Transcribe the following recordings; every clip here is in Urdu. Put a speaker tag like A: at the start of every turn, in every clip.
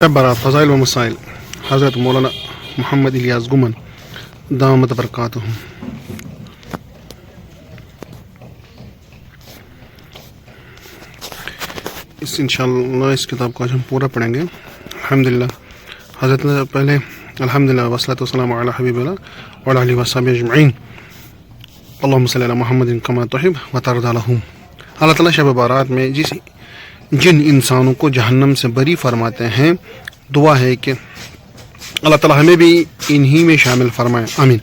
A: برات فضائل و مسائل حضرت مولانا محمد الیاس گمن دامت برکاتہ. انشاءاللہ اس کتاب کو آج ہم پورا پڑھیں گے. الحمدللہ حضرت نے پہلے الحمدللہ والصلاۃ والسلام علی حبیب اللہ وعلی آلہ وصحبہ اجمعین. اللہم صلی علی محمد کما تحب وترضی لہ. اللہ تعالیٰ شب بارات میں جن انسانوں کو جہنم سے بری فرماتے ہیں دعا ہے کہ اللہ تعالیٰ ہمیں بھی انہی میں شامل فرمائے، آمین.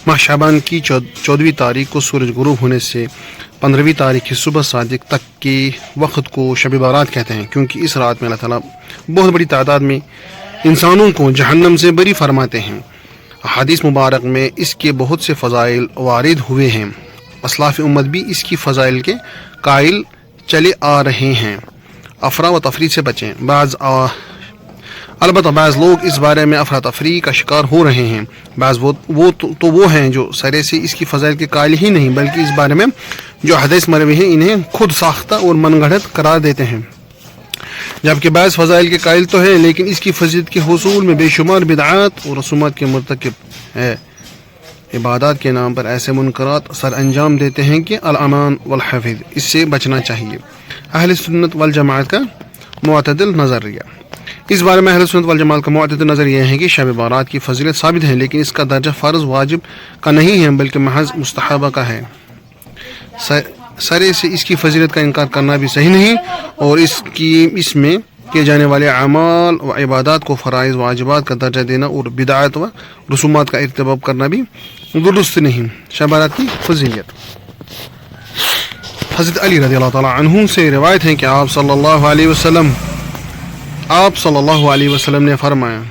A: ماہ شعبان کی 14ویں تاریخ کو سورج غروب ہونے سے 15ویں تاریخ کی صبح صادق تک کے وقت کو شب بارات کہتے ہیں، کیونکہ اس رات میں اللہ تعالیٰ بہت بڑی تعداد میں انسانوں کو جہنم سے بری فرماتے ہیں. حدیث مبارک میں اس کے بہت سے فضائل وارد ہوئے ہیں. اسلاف امت بھی اس کی فضائل کے قائل چلے آ رہے ہیں. افرا و تفریح سے بچیں. البتہ بعض لوگ اس بارے میں افراتفری کا شکار ہو رہے ہیں. بعض وہ ہیں جو سرے سے اس کی فضائل کے قائل ہی نہیں، بلکہ اس بارے میں جو حدیث مروی ہیں انہیں خود ساختہ اور من گھڑت قرار دیتے ہیں، جبکہ بعض فضائل کے قائل تو ہیں لیکن اس کی فضیلت کے حصول میں بے شمار بدعات اور رسومات کے مرتکب ہے. عبادات کے نام پر ایسے منکرات سر انجام دیتے ہیں کہ الامان والحفظ، اس سے بچنا چاہیے. اہل سنت والجماعت کا معتدل نظریہ. اس بارے میں اہل سنت والجماعت کا معتدل نظریہ یہ ہے کہ شب بارات کی فضیلت ثابت ہے، لیکن اس کا درجہ فرض واجب کا نہیں ہے بلکہ محض مستحبہ کا ہے. سرے سے اس کی فضیلت کا انکار کرنا بھی صحیح نہیں، اور اس میں کیے جانے والے اعمال و عبادات کو فرائض واجبات کا درجہ دینا اور بدعات و رسومات کا ارتکاب کرنا بھی درست نہیں. شب بارات کی فضیلت. حضرت علی رضی اللہ تعالیٰ عنہ سے روایت ہے کہ آپ صلی اللہ علیہ وسلم نے فرمایا،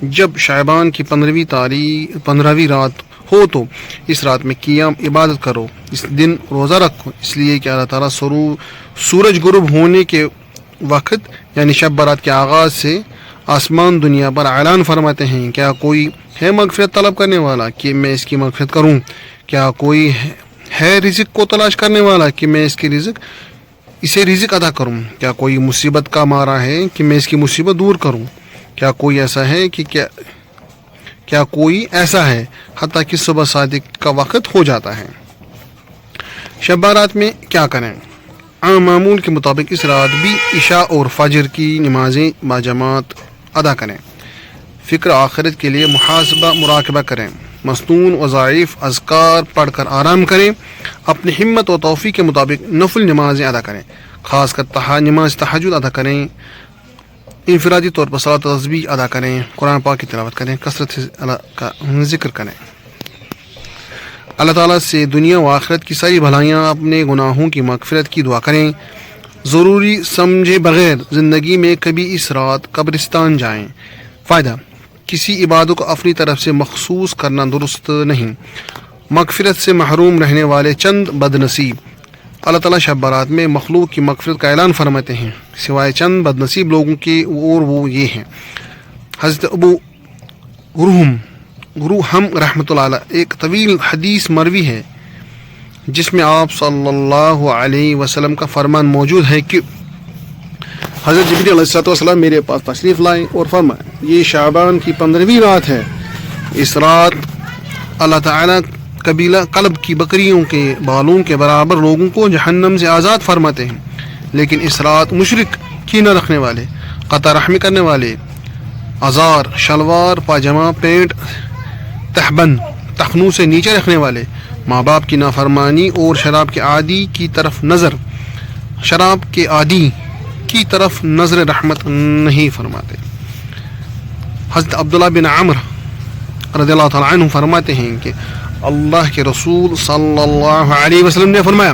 A: جب شعبان کی 15ویں رات ہو تو اس رات میں قیام عبادت کرو، اس دن روزہ رکھو، اس لیے کہ اللہ تعالیٰ سورج غروب ہونے کے وقت یعنی شب برات کے آغاز سے آسمان دنیا پر اعلان فرماتے ہیں، کیا کوئی ہے مغفرت طلب کرنے والا کہ میں اس کی مغفرت کروں؟ کیا کوئی ہے رزق کو تلاش کرنے والا کہ میں اسے رزق عطا کروں؟ کیا کوئی مصیبت کا مارا ہے کہ میں اس کی مصیبت دور کروں؟ کیا کوئی ایسا ہے حتیٰ کہ صبح صادق کا وقت ہو جاتا ہے. شب بارات میں کیا کریں؟ عام معمول کے مطابق اس رات بھی عشاء اور فجر کی نمازیں باجماعت ادا کریں. فکر آخرت کے لیے محاسبہ مراقبہ کریں. مصنون و ضعیف اذکار پڑھ کر آرام کریں. اپنی ہمت و توفیق کے مطابق نفل نمازیں ادا کریں، خاص کر نماز تہجد ادا کریں. انفرادی طور پر صلاۃ و تسبیح ادا کریں. قرآن پاک کی تلاوت کریں. کثرت سے اللہ کا ذکر کریں. اللہ تعالیٰ سے دنیا و آخرت کی ساری بھلائیاں، اپنے گناہوں کی مغفرت کی دعا کریں. ضروری سمجھے بغیر زندگی میں کبھی اس رات قبرستان جائیں. فائدہ: کسی عبادت کو اپنی طرف سے مخصوص کرنا درست نہیں. مغفرت سے محروم رہنے والے چند بد نصیب. اللہ تعالیٰ شب بارات میں مخلوق کی مغفرت کا اعلان فرماتے ہیں سوائے چند بد نصیب لوگوں کے، اور وہ یہ ہیں: حضرت ابو روحم رحمۃ اللہ علیہ ایک طویل حدیث مروی ہے جس میں آپ صلی اللہ علیہ وسلم کا فرمان موجود ہے کہ حضرت جبریل علیہ السلام میرے پاس تشریف لائے اور فرمائے، یہ شعبان کی 15ویں رات ہے. اس رات اللہ تعالیٰ قلب کی بکریوں کے بالوں کے برابر لوگوں کو جہنم سے آزاد فرماتے ہیں، لیکن اس رات مشرک، کینہ رکھنے والے، قطع رحمی کرنے والے، ازار، شلوار، پاجامہ، پینٹ، تہبند، تخنوں سے نیچے رکھنے والے، ماں باپ کی نافرمانی اور شراب کے عادی کی طرف نظر رحمت نہیں فرماتے. حضرت عبداللہ بن عمر رضی اللہ تعالیٰ عنہ فرماتے ہیں کہ اللہ کے رسول صلی اللہ علیہ وسلم نے فرمایا،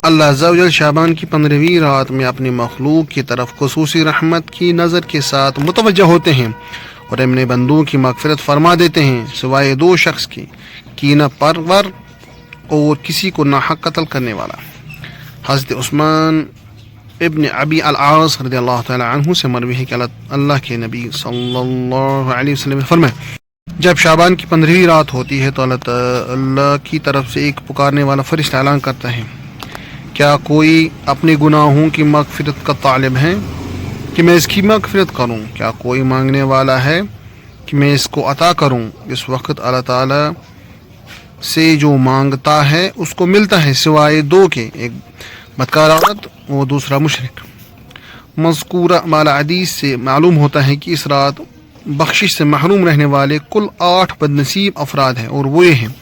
A: اللہ عز و جل شعبان کی 15ویں رات میں اپنی مخلوق کی طرف خصوصی رحمت کی نظر کے ساتھ متوجہ ہوتے ہیں اور اپنے بندوں کی مغفرت فرما دیتے ہیں سوائے 2 شخص کی، کینہ پرور اور کسی کو ناحق قتل کرنے والا. حضرت عثمان ابن ابی العاص رضی اللہ تعالی عنہ سے مروی ہے کہ اللہ کے نبی صلی اللہ علیہ وسلم نے فرمایا، جب شعبان کی 15ویں رات ہوتی ہے تو اللہ تعالیٰ کی طرف سے ایک پکارنے والا فرشتہ اعلان کرتا ہے، کیا کوئی اپنے گناہوں کی مغفرت کا طالب ہے؟ کہ میں اس کی مغفرت کروں؟ کیا کوئی مانگنے والا ہے کہ میں اس کو عطا کروں؟ اس وقت اللہ تعالیٰ سے جو مانگتا ہے اس کو ملتا ہے، سوائے دو کے، ایک بدکار عورت اور دوسرا مشرک۔ مذکورہ مالا حدیث سے معلوم ہوتا ہے کہ اس رات بخشش سے محروم رہنے والے کل 8 بد نصیب افراد ہیں، اور وہ یہ ہیں: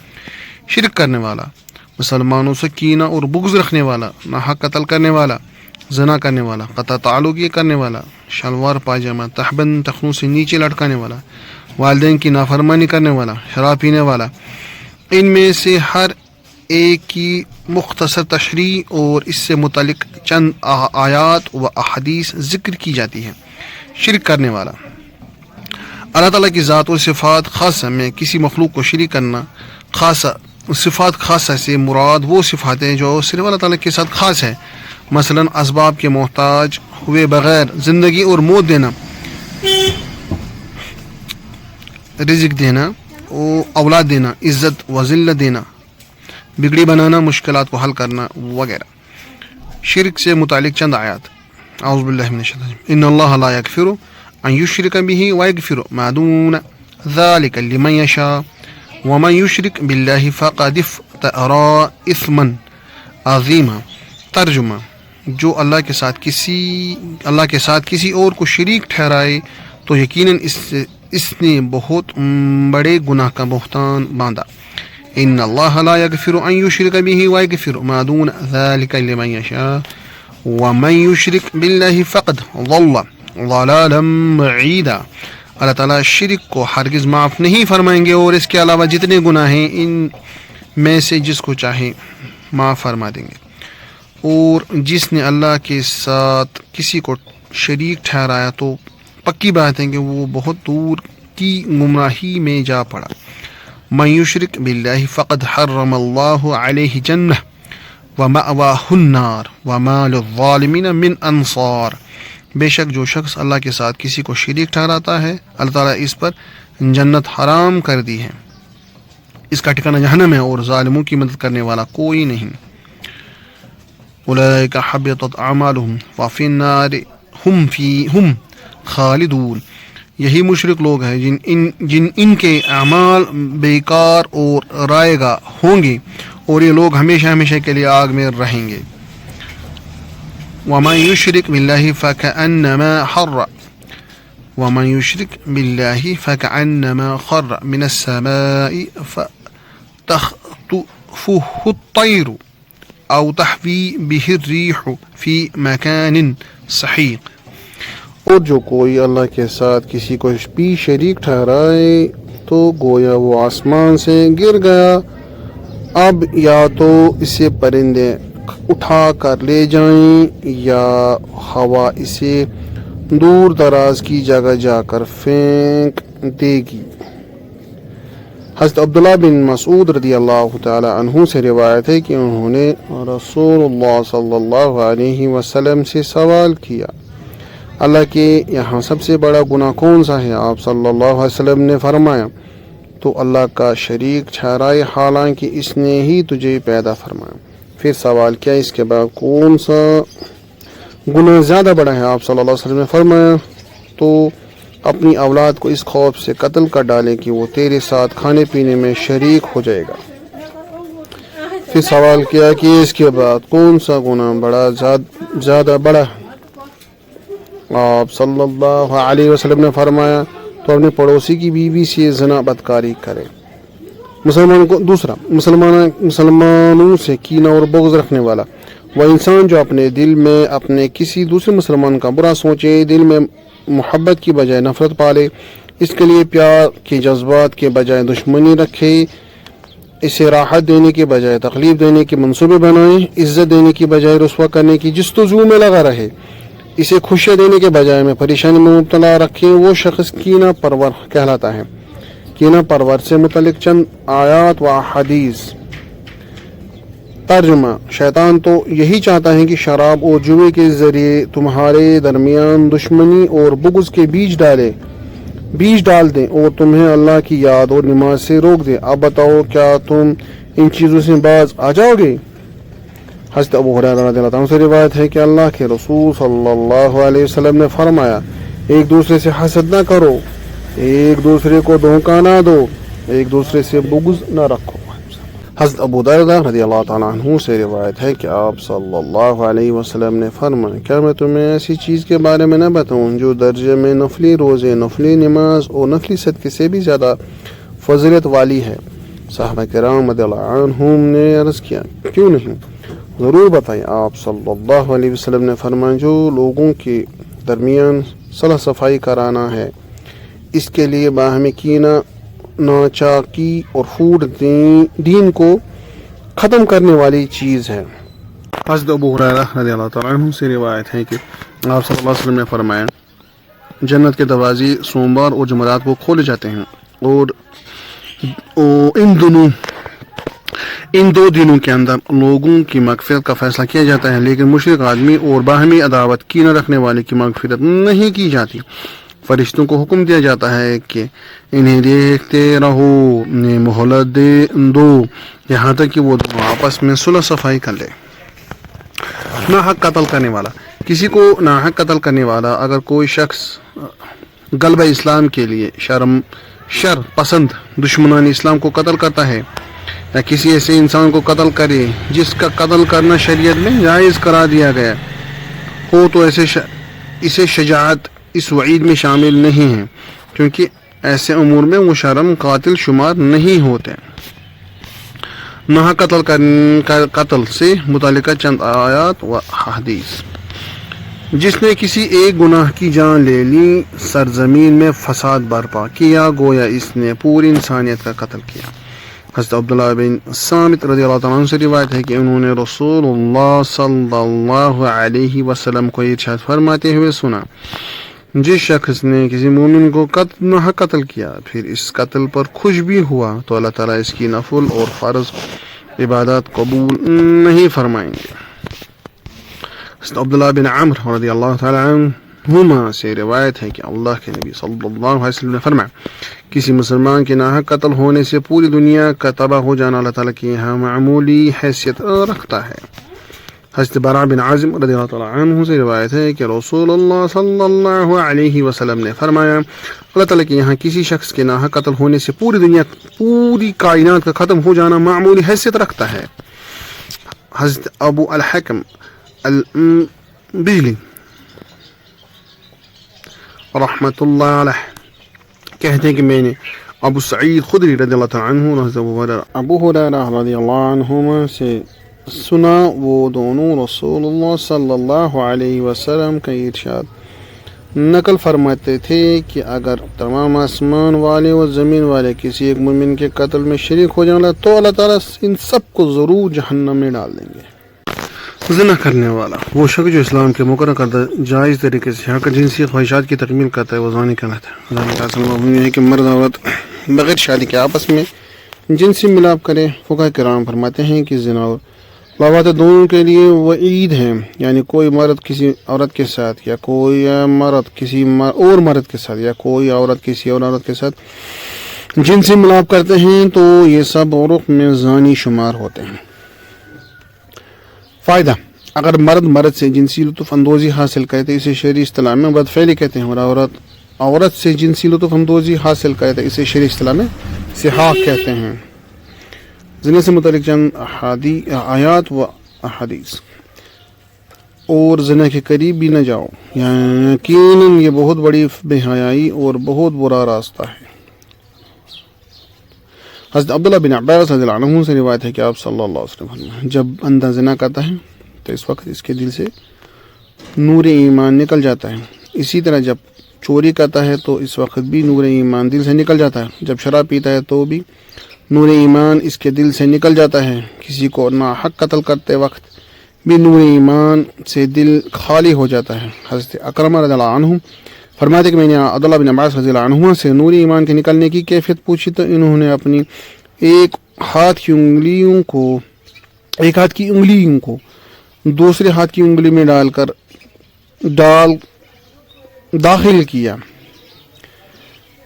A: شرک کرنے والا، مسلمانوں سے کینہ اور بغض رکھنے والا، ناحق قتل کرنے والا، زنا کرنے والا، قطع تعلق یہ کرنے والا، شلوار پاجامہ تہبند ٹخنوں سے نیچے لٹکانے والا، والدین کی نافرمانی کرنے والا، شراب پینے والا۔ ان میں سے ہر ایک کی مختصر تشریح اور اس سے متعلق چند آیات و احادیث ذکر کی جاتی ہیں۔ شرک کرنے والا، اللہ تعالیٰ کی ذات اور صفات خاصہ میں کسی مخلوق کو شریک کرنا۔ صفات خاصہ سے مراد وہ صفات ہیں جو صرف اللہ تعالیٰ کے ساتھ خاص ہے، مثلا اسباب کے محتاج ہوئے بغیر زندگی اور موت دینا، رزق دینا، اولاد دینا، عزت و ذلت دینا، بگڑی بنانا، مشکلات کو حل کرنا وغیرہ۔ شرک سے متعلق چند آیات۔ اعوذ باللہ من الشیطان الرجیم۔ ان اللہ لا یغفر ان یشرک به ویغفر ما دون ذلک لمن یشاء ومن یشرک باللہ فقد افترى اثما عظیما۔ ترجمہ: جو اللہ کے ساتھ کسی اور کو شریک ٹھہرائے تو یقیناً اس نے بہت بڑے گناہ کا بہتان باندھا۔ ان اللہ لا یغفر ان یشرک به ویغفر ما دون ذلک لمن یشاء ومن یشرک باللہ فقد ضل ضلالا بعیدا۔ اللہ تعالیٰ شرک کو ہرگز معاف نہیں فرمائیں گے، اور اس کے علاوہ جتنے گناہ ہیں ان میں سے جس کو چاہیں معاف فرما دیں گے، اور جس نے اللہ کے ساتھ کسی کو شریک ٹھہرایا تو پکی بات ہے کہ وہ بہت دور کی گمراہی میں جا پڑا۔ من یشرک باللہ فقد حرم اللہ علیہ جنہ ومأواہ النار وما للظالمین من انصار۔ بے شک جو شخص اللہ کے ساتھ کسی کو شریک ٹھہراتا ہے، اللہ تعالیٰ اس پر جنت حرام کر دی ہے، اس کا ٹھکانہ جہنم ہے، اور ظالموں کی مدد کرنے والا کوئی نہیں۔ اولئک حبطت اعمالہم وفی النار ہم خالدون۔ یہی مشرک لوگ ہیں جن ان کے اعمال بیکار اور رائے گاہ ہوں گے، اور یہ لوگ ہمیشہ ہمیشہ کے لیے آگ میں رہیں گے۔ ومن یشرک باللہ فکأنما خر من السماء فتخطفه الطیر او تحوی به الریح فی مکان سحیق۔ اور جو کوئی اللہ کے ساتھ کسی کو بھی شریک ٹھہرائے تو گویا وہ آسمان سے گر گیا، اب یا تو اسے پرندے اٹھا کر لے جائیں یا ہوا اسے دور دراز کی جگہ جا کر پھینک دے گی۔ حضرت عبداللہ بن مسعود رضی اللہ تعالی عنہ سے روایت ہے کہ انہوں نے رسول اللہ صلی اللہ علیہ وسلم سے سوال کیا، اللہ کے یہاں سب سے بڑا گناہ کون سا ہے؟ آپ صلی اللہ علیہ وسلم نے فرمایا، تو اللہ کا شریک ٹھہرائے حالانکہ اس نے ہی تجھے پیدا فرمایا۔ پھر سوال کیا، اس کے بعد کون سا گناہ زیادہ بڑا ہے؟ آپ صلی اللہ علیہ وسلم نے فرمایا، تو اپنی اولاد کو اس خوف سے قتل کر ڈالے کہ وہ تیرے ساتھ کھانے پینے میں شریک ہو جائے گا۔ پھر سوال کیا کہ اس کے بعد کون سا گناہ زیادہ بڑا ہے؟ آپ صلی اللہ علیہ وسلم نے فرمایا، تو اپنے پڑوسی کی بیوی سے زنا بدکاری کرے۔ مسلمانوں سے کینہ اور بغض رکھنے والا، وہ انسان جو اپنے دل میں اپنے کسی دوسرے مسلمان کا برا سوچے، دل میں محبت کی بجائے نفرت پالے، اس کے لیے پیار کے جذبات کے بجائے دشمنی رکھے، اسے راحت دینے کے بجائے تکلیف دینے کے منصوبے بنائے، عزت دینے کی بجائے رسوا کرنے کی جستجو میں لگا رہے، اسے خوشیاں دینے کے بجائے میں پریشانی میں مبتلا رکھے، وہ شخص کینہ پرور کہلاتا ہے۔ کینہ پرور سے متعلق چند آیات و احادیث۔ ترجمہ: شیطان تو یہی چاہتا ہے کہ شراب اور جوے کے ذریعے تمہارے درمیان دشمنی اور بغض کے بیج ڈال دیں اور تمہیں اللہ کی یاد اور نماز سے روک دیں۔ اب بتاؤ، کیا تم ان چیزوں سے باز آ جاؤ گے؟ حضرت ابو ہریرہ رضی اللہ عنہ سے روایت ہے کہ اللہ کے رسول صلی اللہ علیہ وسلم نے فرمایا ایک دوسرے سے حسد نہ کرو، ایک دوسرے کو دھوکہ نہ دو، ایک دوسرے سے بغض نہ رکھو۔ حضرت ابو دردہ رضی اللہ تعالیٰ عنہ سے روایت ہے کہ آپ صلی اللہ علیہ وسلم نے فرمایا کیا میں تمہیں ایسی چیز کے بارے میں نہ بتاؤں جو درجے میں نفلی روزے، نفلی نماز اور نفلی صدقے سے بھی زیادہ فضیلت والی ہے؟ صحابہ کرام رضی اللہ عنہم نے عرض کیا کیوں نہیں، ضرور بتائیں۔ آپ صلی اللہ علیہ وسلم نے فرمایا جو لوگوں کے درمیان صلح صفائی کرانا ہے اس کے لیے باہمی کینہ، ناچاکی اور پھوٹ دین کو ختم کرنے والی چیز ہے۔ حضرت ابو ہریرہ رضی اللہ تعالیٰ عنہ سے روایت ہے کہ آپ صلی اللہ علیہ وسلم نے فرمایا جنت کے دروازے سوموار اور جمعرات کو کھولے جاتے ہیں اور ان دو دنوں کے اندر لوگوں کی مغفرت کا فیصلہ کیا جاتا ہے، لیکن مشرک آدمی اور باہمی عداوت کینہ رکھنے والے کی مغفرت نہیں کی جاتی۔ فرشتوں کو حکم دیا جاتا ہے کہ انہیں دیکھتے رہو، انہیں مہلت دو یہاں تک کہ وہ دونوں آپس میں صلح صفائی کر لے۔ ناحق قتل کرنے والا، کسی کو ناحق قتل کرنے والا اگر کوئی شخص غلبہ اسلام کے لیے شر پسند دشمنان اسلام کو قتل کرتا ہے یا کسی ایسے انسان کو قتل کرے جس کا قتل کرنا شریعت میں جائز قرار دیا گیا ہو تو اسے شجاعت اس وعید میں شامل نہیں ہے، کیونکہ ایسے امور میں وہ شرم قاتل شمار نہیں ہوتے۔ ناحق قتل سے متعلقہ چند آیات و حدیث۔ جس نے کسی ایک گناہ کی جان لے لی، سرزمین میں فساد برپا کیا، گویا اس نے پوری انسانیت کا قتل کیا۔ حضرت عبداللہ بن صامت رضی اللہ تعالیٰ عنہ سے روایت ہے کہ انہوں نے رسول اللہ صلی اللہ علیہ وسلم کو ارشاد فرماتے ہوئے سنا جس شخص نے کسی مومن کو ناحق قتل کیا پھر اس قتل پر خوش بھی ہوا تو اللہ تعالیٰ اس کی نفل اور فرض عبادات قبول نہیں فرمائیں گے۔ حضرت عبداللہ بن عمرو رضی اللہ تعالیٰ عنہما سے روایت ہے کہ اللہ کے نبی صلی اللہ علیہ وسلم نے فرمایا کسی مسلمان کے ناحق قتل ہونے سے پوری دنیا کا تباہ ہو جانا اللہ تعالیٰ کے یہاں معمولی حیثیت رکھتا ہے۔ حضرت براء بن عازب رضی اللہ تعالیٰ عنہ سے روایت ہے کہ رسول اللہ صلی اللہ علیہ وسلم نے فرمایا اللہ تعالیٰ کے یہاں کسی شخص کے ناحق قتل ہونے سے پوری کائنات کا ختم ہو جانا معمولی حیثیت رکھتا ہے۔ حضرت ابو الحکم البجلی رحمۃ اللہ علیہ کہتے ہیں کہ میں نے ابو سعید خدری رضی اللہ تعالیٰ عنہ اور ابو ہریرہ رضی اللہ عنہما سے سنا وہ دونوں رسول اللہ صلی اللہ علیہ وسلم کا ارشاد نقل فرماتے تھے کہ اگر تمام آسمان والے اور زمین والے کسی ایک مومن کے قتل میں شریک ہو جانا تو اللہ تعالیٰ ان سب کو ضرور جہنم میں ڈال دیں گے۔ زنا کرنے والا وہ شخص جو اسلام کے مقرر کردہ جائز طریقے سے حق جنسی خواہشات کی تکمیل کرتا ہے وہ زانی کہلاتا ہے۔ زانی کا اصل مفہوم یہ ہے کہ مرد عورت بغیر شادی کے آپس میں جنسی ملاپ کرے۔ فقہاء کرام فرماتے ہیں کہ زنا اور لواط دونوں کے لیے وعید ہیں، یعنی کوئی مرد کسی عورت کے ساتھ یا کوئی مرد کسی اور مرد کے ساتھ یا کوئی عورت کسی اور عورت کے ساتھ جنسی ملاپ کرتے ہیں تو یہ سب عرف میں زانی شمار ہوتے ہیں۔ فائدہ: اگر مرد سے جنسی لطف اندوزی حاصل کرے تو اسے شرعی اصطلاح میں بدفعلی کہتے ہیں، اور عورت سے جنسی لطف اندوزی حاصل کرے تو اسے شرعی اصطلاح میں سحاق کہتے ہیں۔ زنا سے متعلق چند آیات و احادیث۔ اور زنا کے قریب بھی نہ جاؤ، یقیناً یہ بہت بڑی بے حیائی اور بہت برا راستہ ہے۔ حضرت عبداللہ بن عباس رضی اللہ عنہ سے روایت ہے کہ آپ صلی اللہ علیہ وسلم جب بندہ زنا کرتا ہے تو اس وقت اس کے دل سے نور ایمان نکل جاتا ہے، اسی طرح جب چوری کرتا ہے تو اس وقت بھی نور ایمان دل سے نکل جاتا ہے، جب شراب پیتا ہے تو بھی نور ایمان اس کے دل سے نکل جاتا ہے، کسی کو ناحق قتل کرتے وقت بھی نور ایمان سے دل خالی ہو جاتا ہے۔ حضرت اکرمہ رضی اللہ عنہ فرماتے کہ میں نے عبداللہ بن عباس رضی اللہ عنہ سے نور ایمان کے نکلنے کی کیفیت پوچھی تو انہوں نے اپنی ایک ہاتھ کی انگلیوں کو دوسرے ہاتھ کی انگلی میں داخل کیا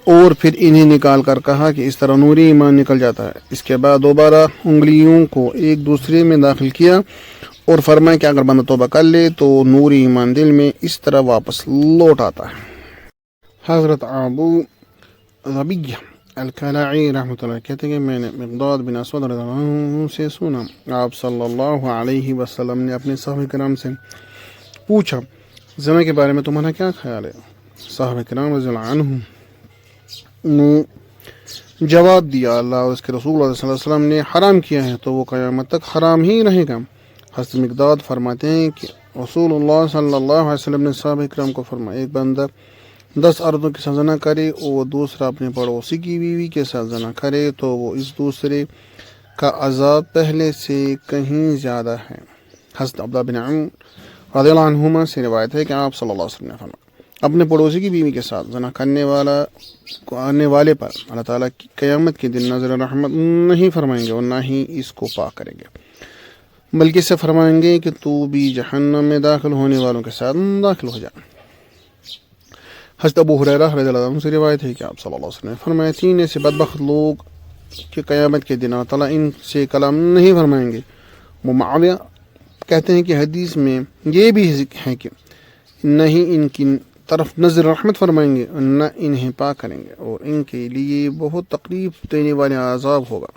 A: اور پھر انہیں نکال کر کہا کہ اس طرح نور ایمان نکل جاتا ہے۔ اس کے بعد دوبارہ انگلیوں کو ایک دوسرے میں داخل کیا اور فرمائیں کہ اگر بندہ توبہ کر لے تو نوری ایمان دل میں اس طرح واپس لوٹ آتا ہے۔ حضرت ابو ربیہ الکلائی رحمۃ اللہ کہتے ہیں کہ میں نے مقداد بن اسود رضی اللہ عنہ سے سنا، آپ صلی اللہ علیہ وسلم نے اپنے صحابہ کرام سے پوچھا، زنا کے بارے میں تمہارا کیا خیال ہے؟ صحابہ کرام رضی اللہ عنہ نے جواب دیا، اللہ اور اس کے رسول اللہ صلی اللہ علیہ وسلم نے حرام کیا ہے تو وہ قیامت تک حرام ہی رہے گا۔ حضرت مقداد فرماتے ہیں کہ رسول اللہ صلی اللہ علیہ وسلم نے صحابہ کرام کو فرمایا، ایک بندہ 10 عورتوں کے ساتھ زنا کرے اور دوسرا اپنے پڑوسی کی بیوی کے ساتھ زنا کرے تو وہ اس دوسرے کا عذاب پہلے سے کہیں زیادہ ہے۔ حضرت عبداللہ بن عمر رضی اللہ عنہما سے روایت ہے کہ آپ صلی اللہ علیہ وسلم نے فرمایا، اپنے پڑوسی کی بیوی کے ساتھ زنا کرنے والے پر اللہ تعالیٰ کی قیامت کے دن نظر رحمت نہیں فرمائیں گے اور نہ ہی اس کو پاک کریں گے، بلکہ اس سے فرمائیں گے کہ تو بھی جہنم میں داخل ہونے والوں کے ساتھ داخل ہو جا۔ حضرت ابو ہریرہ رضی اللہ عنہ سے روایت ہے کہ آپ صلی اللہ علیہ وسلم نے فرمایا، 3 ایسے بدبخت لوگ کہ قیامت کے دن اللہ تعالیٰ ان سے کلام نہیں فرمائیں گے۔ وہ معاویہ کہتے ہیں کہ حدیث میں یہ بھی ہے کہ نہ ہی ان کی طرف نظر رحمت فرمائیں گے نہ انہیں پاک کریں گے، اور ان کے لیے بہت تکلیف دینے والے عذاب ہوگا۔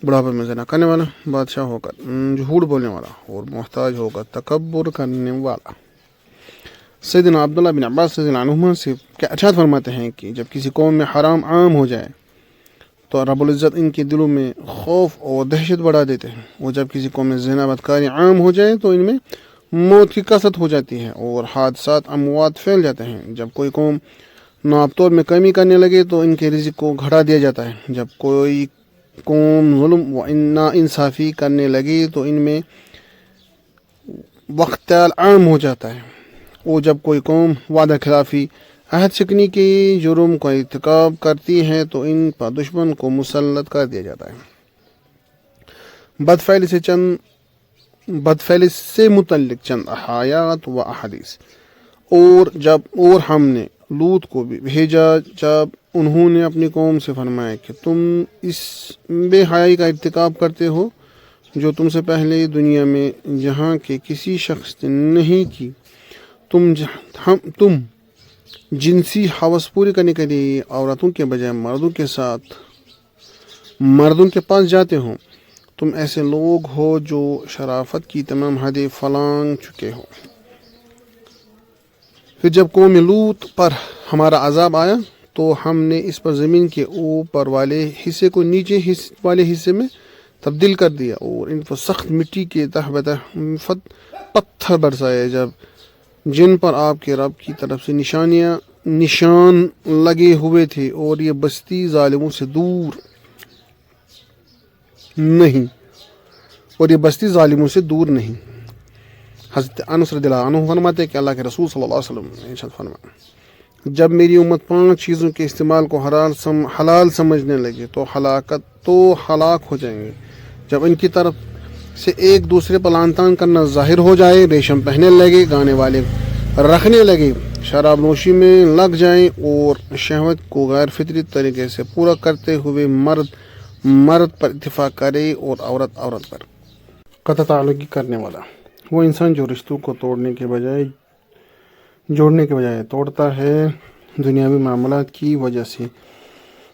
A: بڑھاپے میں زنا کرنے والا، بادشاہ ہو کر جھوٹ بولنے والا، اور محتاج ہو کر تکبر کرنے والا۔ سیدنا عبداللہ بن عباس رضی اللہ عنہما سے ارشاد فرماتے ہیں کہ جب کسی قوم میں حرام عام ہو جائے تو رب العزت ان کے دلوں میں خوف اور دہشت بڑھا دیتے ہیں، اور جب کسی قوم میں زنا بدکاری عام ہو جائے تو ان میں موت کی کثرت ہو جاتی ہے اور حادثات اموات پھیل جاتے ہیں۔ جب کوئی قوم ناپتول میں کمی کرنے لگے تو ان کے رزق کو گھٹا دیا جاتا ہے۔ جب کوئی قوم ظلم و نا انصافی کرنے لگی تو ان میں وقتال عام ہو جاتا ہے، اور جب کوئی قوم وعدہ خلافی عہد شکنی کے جرم کا ارتکاب کرتی ہے تو ان پر دشمن کو مسلط کر دیا جاتا ہے۔ بدفعلی سے متعلق چند آیات و احادیث۔ اور ہم نے لوط کو بھی بھیجا جب انہوں نے اپنی قوم سے فرمایا کہ تم اس بے حیائی کا ارتکاب کرتے ہو جو تم سے پہلے دنیا میں جہاں کے کسی شخص نے نہیں کی۔ تم جنسی حوث پوری کرنے کے لیے عورتوں کے بجائے مردوں کے پاس جاتے ہو۔ تم ایسے لوگ ہو جو شرافت کی تمام حدیں فلانگ چکے ہو۔ پھر جب قوم لوط پر ہمارا عذاب آیا تو ہم نے اس پر زمین کے اوپر والے حصے کو نیچے والے حصے میں تبدیل کر دیا اور ان پر سخت مٹی کے پتھر برسائے جن پر آپ کے رب کی طرف سے نشان لگے ہوئے تھے، اور یہ بستی ظالموں سے دور نہیں۔ حضرت انس رضی اللہ عنہ فرماتے کہ اللہ کے رسول صلی اللہ علیہ وسلم نے ارشاد فرمایا، جب میری امت 5 چیزوں کے استعمال کو حلال سمجھنے لگے تو ہلاک ہو جائیں گے۔ جب ان کی طرف سے ایک دوسرے پر لعن طعن کرنا ظاہر ہو جائے، ریشم پہننے لگے، گانے والے رکھنے لگے، شراب نوشی میں لگ جائیں، اور شہوت کو غیر فطری طریقے سے پورا کرتے ہوئے مرد پر اتفاق کرے اور عورت پر قطع تعلقی کرنے والا، وہ انسان جو رشتوں کو جوڑنے کے بجائے توڑتا ہے، دنیاوی معاملات کی وجہ سے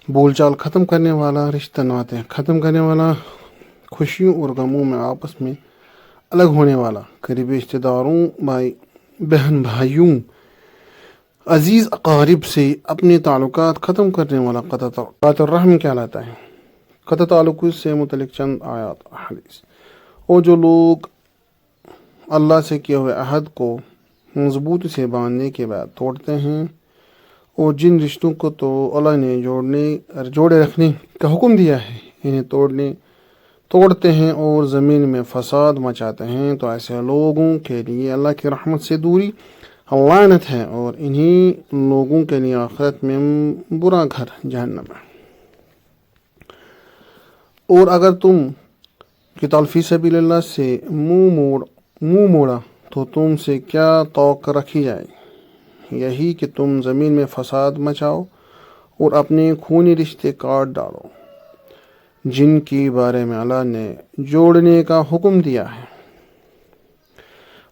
A: بول چال ختم کرنے والا، رشتہ ناطے ختم کرنے والا، خوشیوں اور غموں میں آپس میں الگ ہونے والا، قریبی رشتہ داروں، بہنوں، عزیز اقارب سے اپنے تعلقات ختم کرنے والا قطع الرحم کہلاتا ہے۔ قطع تعلق سے متعلق چند آیات حدیث۔ اور جو لوگ اللہ سے کیے ہوئے عہد کو مضبوطی سے باندھنے کے بعد توڑتے ہیں، اور جن رشتوں کو تو اللہ نے جوڑے رکھنے کا حکم دیا ہے انہیں توڑتے ہیں اور زمین میں فساد مچاتے ہیں، تو ایسے لوگوں کے لیے اللہ کی رحمت سے دوری لعنت ہے، اور انہی لوگوں کے لیے آخرت میں برا گھر جہنم ہے۔ اور اگر تم قتال فی سبیل اللہ سے منہ موڑا تو تم سے کیا توقع رکھی جائے؟ یہی کہ تم زمین میں فساد مچاؤ اور اپنے خونی رشتے کاٹ ڈالو جن کے بارے میں اللہ نے جوڑنے کا حکم دیا ہے۔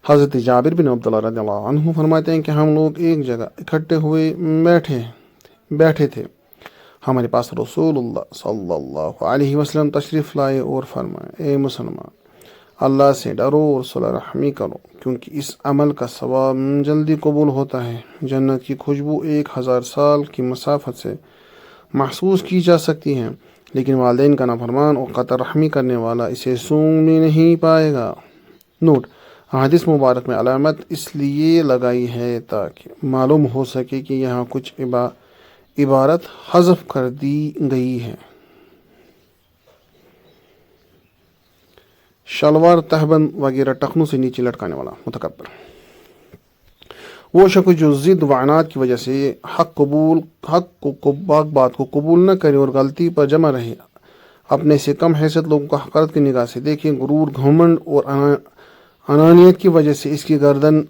A: حضرت جابر بن عبداللہ رضی اللہ عنہ فرماتے ہیں کہ ہم لوگ ایک جگہ اکٹھے ہوئے بیٹھے تھے، ہمارے پاس رسول اللہ صلی اللہ علیہ وسلم تشریف لائے اور فرمائے، اے مسلمان، اللہ سے ڈرو اور صلح رحمی کرو، کیونکہ اس عمل کا ثواب جلدی قبول ہوتا ہے۔ جنت کی خوشبو 1000 سال کی مسافت سے محسوس کی جا سکتی ہے، لیکن والدین کا نافرمان اور قطع رحمی کرنے والا اسے سونگ بھی نہیں پائے گا۔ نوٹ: حدیث مبارک میں علامت اس لیے لگائی ہے تاکہ معلوم ہو سکے کہ یہاں کچھ عبارت حذف کر دی گئی ہے۔ شلوار، تہبند وغیرہ ٹخنوں سے نیچے لٹکانے والا متکبر، وہ شخص جو ضد و عناد کی وجہ سے بات کو قبول نہ کرے اور غلطی پر جمع رہے، اپنے سے کم حیثیت لوگوں کو حقارت کی نگاہ سے دیکھے، غرور، گھمنڈ اور انانیت کی وجہ سے اس کی گردن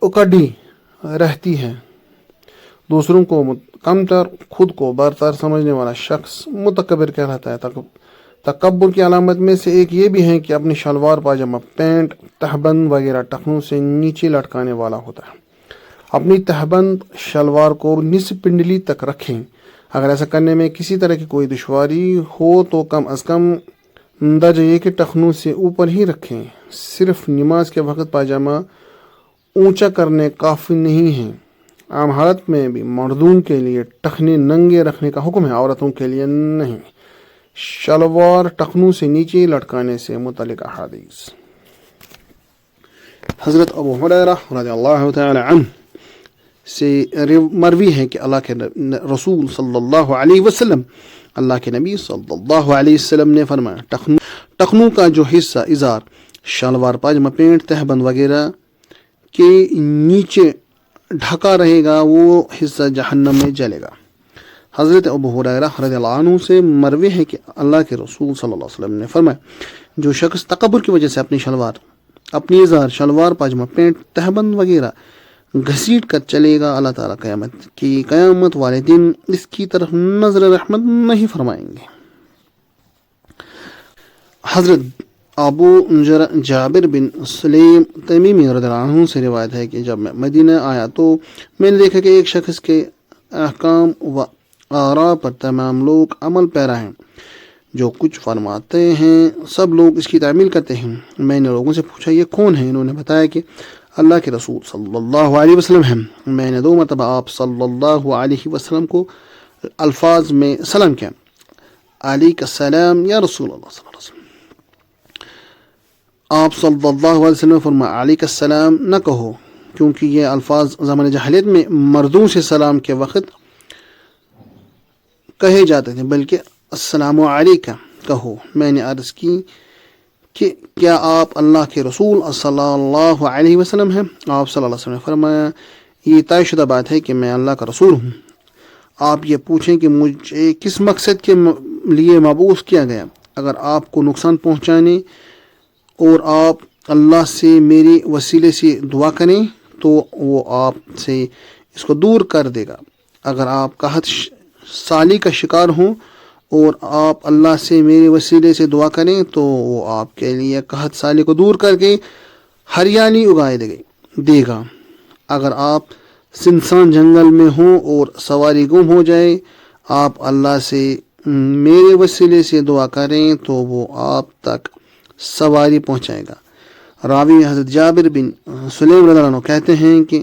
A: اکڑی رہتی ہے، دوسروں کو کمتر، خود کو برتر سمجھنے والا شخص متکبر کہلاتا ہے۔ تکبر کی علامت میں سے ایک یہ بھی ہے کہ اپنی شلوار، پاجامہ، پینٹ، تہبند وغیرہ ٹخنوں سے نیچے لٹکانے والا ہوتا ہے۔ اپنی تہبند شلوار کو نصف پنڈلی تک رکھیں۔ اگر ایسا کرنے میں کسی طرح کی کوئی دشواری ہو تو کم از کم درجہ یہ کہ ٹخنوں سے اوپر ہی رکھیں۔ صرف نماز کے وقت پاجامہ اونچا کرنے کافی نہیں ہے۔ عام حالت میں بھی مردوں کے لیے ٹخنے ننگے رکھنے کا حکم ہے، عورتوں کے لیے نہیں۔ شلوار ٹخنوں سے نیچے لٹکانے سے متعلق احادیث: حضرت ابو ہریرہ رضی اللہ تعالی عنہ سے مروی ہے کہ اللہ کے رسول صلی اللہ علیہ وسلم، اللہ کے نبی صلی اللہ علیہ وسلم نے فرمایا، ٹخنوں کا جو حصہ ازار، شلوار، پاجامہ، پینٹ، تہبند وغیرہ کے نیچے ڈھکا رہے گا، وہ حصہ جہنم میں جلے گا۔ حضرت ابو ہریرہ رضی اللہ عنہ سے مروی ہے کہ اللہ کے رسول صلی اللہ علیہ وسلم نے فرمایا، جو شخص تکبر کی وجہ سے اپنی ازار، شلوار، پاجامہ، پینٹ، تہبند وغیرہ گھسیٹ کر چلے گا، اللہ تعالیٰ قیامت والے دن اس کی طرف نظر رحمت نہیں فرمائیں گے۔ حضرت ابو جابر بن سلیم تمیمی رضی اللہ عنہ سے روایت ہے کہ جب میں مدینہ آیا تو میں نے دیکھا کہ ایک شخص کے احکام و آراء پر تمام لوگ عمل پیرا ہیں، جو کچھ فرماتے ہیں سب لوگ اس کی تعمیل کرتے ہیں۔ میں نے لوگوں سے پوچھا، یہ کون ہے؟ انہوں نے بتایا کہ اللہ کے رسول صلی اللہ علیہ وسلم ہیں۔ میں نے 2 مرتبہ آپ صلی اللہ علیہ وسلم کو الفاظ میں سلام کیا، علیک السلام یا رسول اللہ صلی اللہ علیہ وسلم۔ آپ صلی اللہ علیہ وسلم نے فرمایا، علیک السلام نہ کہو، کیونکہ یہ الفاظ زمانہ جاہلیت میں مردوں سے سلام کے وقت کہے جاتے تھے، بلکہ السلام علیکہ کہو۔ میں نے عرض کی کہ کیا آپ اللہ کے رسول صلی اللہ علیہ وسلم ہیں؟ آپ صلی اللہ علیہ وسلم نے فرمایا، یہ طے شدہ بات ہے کہ میں اللہ کا رسول ہوں۔ آپ یہ پوچھیں کہ مجھے کس مقصد کے لیے مبعوث کیا گیا؟ اگر آپ کو نقصان پہنچانے اور آپ اللہ سے میرے وسیلے سے دعا کریں تو وہ آپ سے اس کو دور کر دے گا۔ اگر آپ قحط سالی کا شکار ہوں اور آپ اللہ سے میرے وسیلے سے دعا کریں تو وہ آپ کے لیے قحط سالی کو دور کر کے ہریالی اگائے دے گا۔ اگر آپ سنسان جنگل میں ہوں اور سواری گم ہو جائے، آپ اللہ سے میرے وسیلے سے دعا کریں تو وہ آپ تک سواری پہنچائے گا۔ راوی حضرت جابر بن سلیم رضی اللہ عنہ کہتے ہیں کہ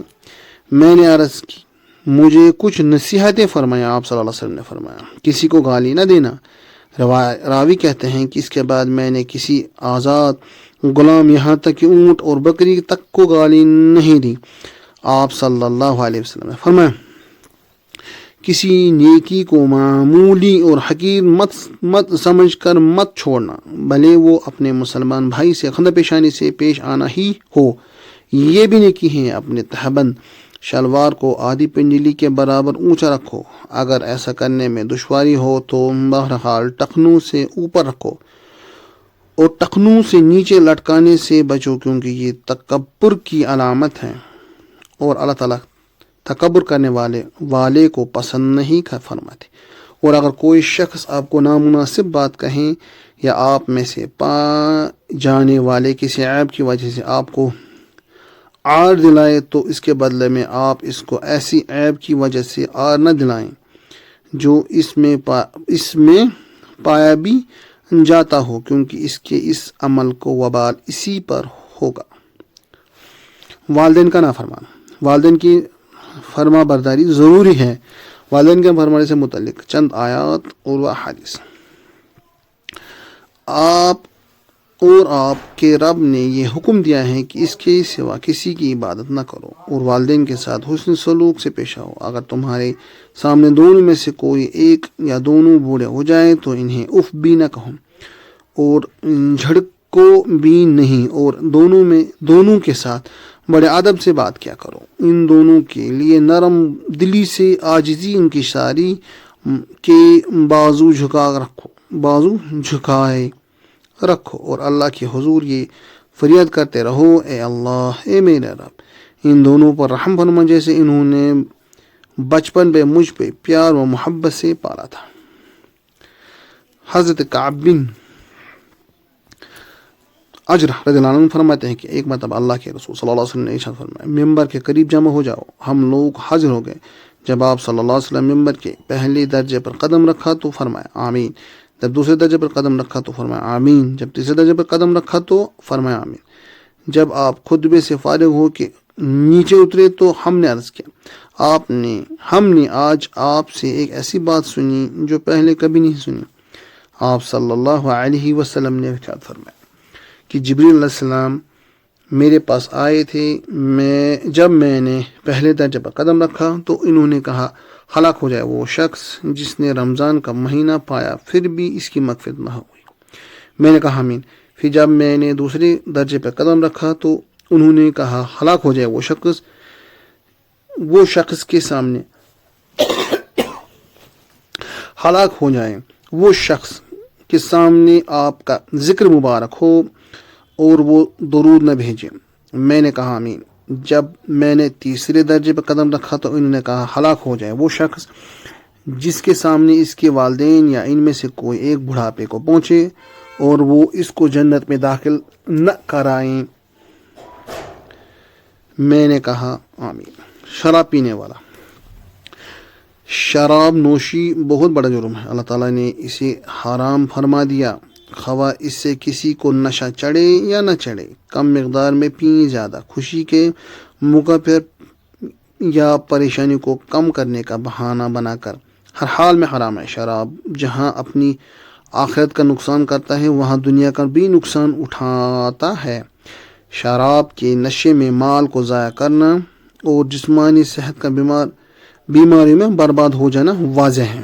A: میں نے عرض کی، مجھے کچھ نصیحتیں فرمایا۔ آپ صلی اللہ علیہ وسلم نے فرمایا، کسی کو گالی نہ دینا۔ راوی کہتے ہیں کہ اس کے بعد میں نے کسی آزاد غلام، یہاں تک کہ اونٹ اور بکری تک کو گالی نہیں دی۔ آپ صلی اللہ علیہ وسلم نے فرمایا، کسی نیکی کو معمولی اور حقیر مت سمجھ کر مت چھوڑنا، بھلے وہ اپنے مسلمان بھائی سے خندہ پیشانی سے پیش آنا ہی ہو، یہ بھی نیکی ہے۔ اپنے تہبند شلوار کو آدھی پنجلی کے برابر اونچا رکھو، اگر ایسا کرنے میں دشواری ہو تو بہرحال ٹخنوں سے اوپر رکھو اور ٹخنوں سے نیچے لٹکانے سے بچو، کیونکہ یہ تکبر کی علامت ہے اور اللہ تکبر کرنے والے کو پسند نہیں فرماتے۔ اور اگر کوئی شخص آپ کو نامناسب بات کہیں یا آپ میں سے پا جانے والے کسی عیب کی وجہ سے آپ کو آر دلائے تو اس کے بدلے میں آپ اس کو ایسی عیب کی وجہ سے آر نہ دلائیں جو اس میں پایا بھی جاتا ہو، کیونکہ اس عمل کو وبال اسی پر ہوگا۔ والدین کا نافرمانا۔ والدین کی فرما برداری ضروری ہے۔ والدین کے فرمانے سے متعلق چند آیات اور احادیث۔ آپ کے رب نے یہ حکم دیا ہے کہ اس کے سوا کسی کی عبادت نہ کرو اور والدین کے ساتھ حسن سلوک سے پیش آؤ۔ اگر تمہارے سامنے دونوں میں سے کوئی ایک یا دونوں بوڑھے ہو جائیں تو انہیں اف بھی نہ کہو اور جھڑکو بھی نہیں، اور دونوں کے ساتھ بڑے ادب سے بات کیا کرو۔ ان دونوں کے لیے نرم دلی سے عاجزی انکساری کے بازو جھکائے رکھو اور اللہ کے حضور یہ فریاد کرتے رہو، اے اللہ، اے میرے رب، ان دونوں پر رحم فرما جیسے انہوں نے بچپن پہ مجھ پہ پیار و محبت سے پالا تھا۔ حضرت کعب بن اجرہ رضی اللہ عنہ فرماتے ہیں کہ ایک مرتبہ اللہ کے رسول صلی اللہ علیہ وسلم نے ارشاد فرمایا، ممبر کے قریب جمع ہو جاؤ، ہم لوگ حاضر ہو گئے۔ جب آپ صلی اللہ علیہ وسلم ممبر کے پہلے درجے پر قدم رکھا تو فرمایا آمین، جب دوسرے درجے پر قدم رکھا تو فرمایا آمین، جب تیسرے درجے پر قدم رکھا تو فرمایا آمین۔ جب آپ خطبے سے فارغ ہو کے نیچے اترے تو ہم نے عرض کیا، ہم نے آج آپ سے ایک ایسی بات سنی جو پہلے کبھی نہیں سنی۔ آپ صلی اللہ علیہ وسلم نے ارشاد فرمایا کہ جبریل علیہ السلام میرے پاس آئے تھے، جب میں نے پہلے درجے پر قدم رکھا تو انہوں نے کہا، ہلاک ہو جائے وہ شخص جس نے رمضان کا مہینہ پایا پھر بھی اس کی مغفرت نہ ہوئی۔ میں نے کہا آمین۔ پھر جب میں نے دوسرے درجے پر قدم رکھا تو انہوں نے کہا، ہلاک ہو جائے وہ شخص کے سامنے ہلاک ہو جائے وہ شخص کے سامنے آپ کا ذکر مبارک ہو اور وہ درود نہ بھیجے۔ میں نے کہا آمین۔ جب میں نے تیسرے درجے پر قدم رکھا تو انہوں نے کہا، ہلاک ہو جائے وہ شخص جس کے سامنے اس کے والدین یا ان میں سے کوئی ایک بڑھاپے کو پہنچے اور وہ اس کو جنت میں داخل نہ کرائیں۔ میں نے کہا آمین۔ شراب پینے والا۔ شراب نوشی بہت بڑا جرم ہے، اللہ تعالیٰ نے اسے حرام فرما دیا، خواہ اس سے کسی کو نشہ چڑھے یا نہ چڑھے، کم مقدار میں پئیں، زیادہ خوشی کے موقع پر یا پریشانی کو کم کرنے کا بہانہ بنا کر، ہر حال میں حرام ہے۔ شراب جہاں اپنی آخرت کا نقصان کرتا ہے وہاں دنیا کا بھی نقصان اٹھاتا ہے۔ شراب کے نشے میں مال کو ضائع کرنا اور جسمانی صحت کا بیماری میں برباد ہو جانا واضح ہے۔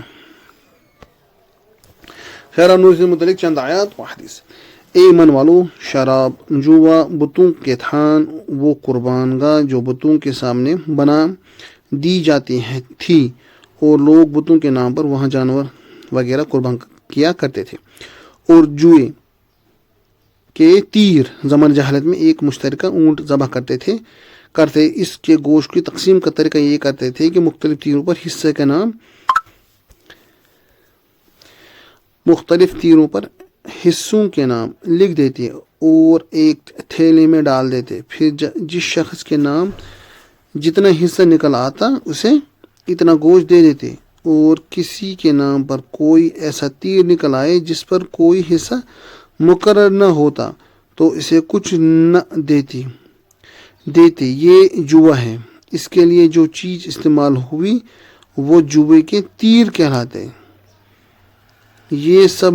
A: شراب نوشی سے متعلق چند آیات و حدیث۔ اے ایمان والو، شراب، جوا، بتوں کے تھان، وہ قربان گاہ جو بتوں کے سامنے بنا دی جاتی تھی اور لوگ بتوں کے نام پر وہاں جانور وغیرہ قربان کیا کرتے تھے، اور جوئے کے تیر، زمان جہالت میں ایک مشترکہ اونٹ ذبح کرتے اس کے گوشت کی تقسیم کا طریقہ یہ کرتے تھے کہ مختلف تیروں پر حصوں کے نام لکھ دیتے اور ایک تھیلے میں ڈال دیتے، پھر جس شخص کے نام جتنا حصہ نکل آتا اسے اتنا گوشت دے دیتے، اور کسی کے نام پر کوئی ایسا تیر نکل آئے جس پر کوئی حصہ مقرر نہ ہوتا تو اسے کچھ نہ دیتے۔ یہ جوا ہے، اس کے لیے جو چیز استعمال ہوئی وہ جوے کے تیر کہلاتے۔ یہ سب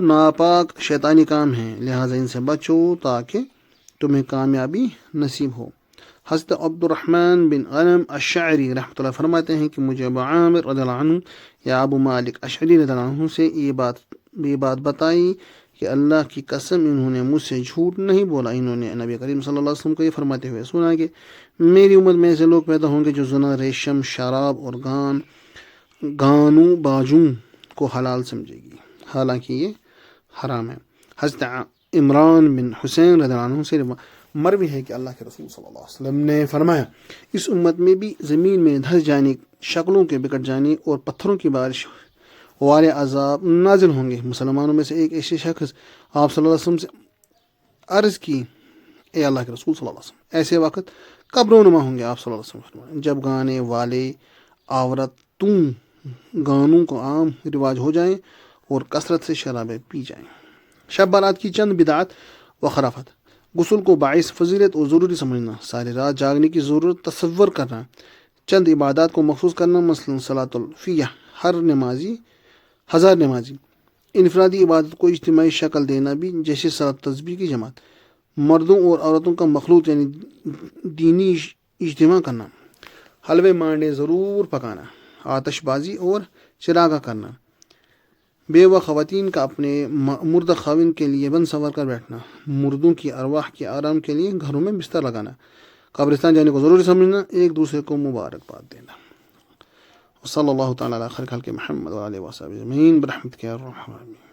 A: ناپاک شیطانی کام ہیں، لہٰذا ان سے بچو تاکہ تمہیں کامیابی نصیب ہو۔ حضرت عبد الرحمن بن غنم الشعری رحمۃ اللہ فرماتے ہیں کہ مجھے ابو عامر رضی اللہ عنہ یا ابو مالک اشعری رضی اللہ عنہ سے یہ بات بتائی کہ اللہ کی قسم انہوں نے مجھ سے جھوٹ نہیں بولا۔ انہوں نے نبی کریم صلی اللہ علیہ وسلم کو یہ فرماتے ہوئے سنا کہ میری امت میں ایسے لوگ پیدا ہوں گے جو زنا، ریشم، شراب اور گانوں باجوں کو حلال سمجھے گی، حالانکہ یہ حرام ہے۔ حضرت عمران بن حسین رضی اللہ عنہ سے مروی ہے کہ اللہ کے رسول صلی اللہ علیہ وسلم نے فرمایا اس امت میں بھی زمین میں دھس جانے، شکلوں کے بکٹ جانے اور پتھروں کی بارش والے عذاب نازل ہوں گے۔ مسلمانوں میں سے ایک ایسے شخص آپ صلی اللہ علیہ وسلم سے عرض کی، اے اللہ کے رسول صلی اللہ علیہ وسلم ایسے وقت کب رونما ہوں گے؟ آپ صلی اللہ علیہ وسلم فرمائے جب گانے والے عورتوں گانوں کو عام رواج ہو جائیں اور کثرت سے شرابیں پی جائیں۔ شب بارات کی چند بدعات و خرافت: غسل کو باعث فضیلت اور ضروری سمجھنا، ساری رات جاگنے کی ضرورت تصور کرنا، چند عبادات کو مخصوص کرنا مثلا صلاۃ الفیہ ہزار نمازی، انفرادی عبادت کو اجتماعی شکل دینا بھی جیسے صلاۃ تسبیح کی جماعت، مردوں اور عورتوں کا مخلوط یعنی دینی اجتماع کرنا، حلوے مانڈے ضرور پکانا، آتش بازی اور چراغاں کرنا، بیوہ خواتین کا اپنے مردہ خاوند کے لیے بن سنور کر بیٹھنا، مردوں کی ارواح کے آرام کے لیے گھروں میں بستر لگانا، قبرستان جانے کو ضروری سمجھنا، ایک دوسرے کو مبارکباد دینا۔ صلی اللہ تعالیٰ علی خیر خلق محمد وآلہ وصحبہ اجمعین برحمتک یا ارحم الراحمین۔